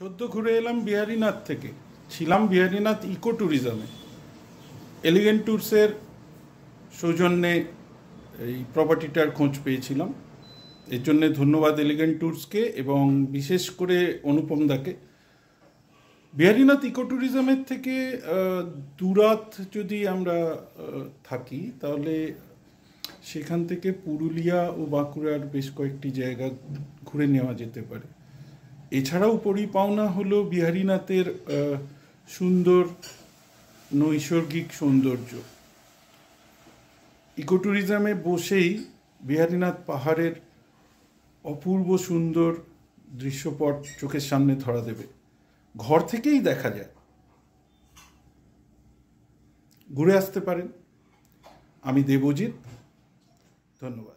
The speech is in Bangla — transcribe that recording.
সদ্য ঘুরে এলাম বিহারীনাথ থেকে। ছিলাম বিহারীনাথ ইকো ট্যুরিজমে। এলিগেন্ট ট্যুরসের সৌজন্যে এই প্রপার্টিটার খোঁজ পেয়েছিলাম। এর জন্যে ধন্যবাদ এলিগেন্ট ট্যুরসকে এবং বিশেষ করে অনুপম দাকে। বিহারীনাথ ইকো ট্যুরিজমের থেকে দুরাত যদি আমরা থাকি তাহলে সেখান থেকে পুরুলিয়া ও বাঁকুড়ার বেশ কয়েকটি জায়গা ঘুরে নেওয়া যেতে পারে। এছাড়াও পরিপাওনা হলো বিহারীনাথের সুন্দর নৈসর্গিক সৌন্দর্য। ইকো ট্যুরিজমে বসেই বিহারীনাথ পাহাড়ের অপূর্ব সুন্দর দৃশ্যপট চোখের সামনে ধরা দেবে, ঘর থেকেই দেখা যায়। ঘুরে আসতে পারেন। আমি দেবজিৎ, ধন্যবাদ।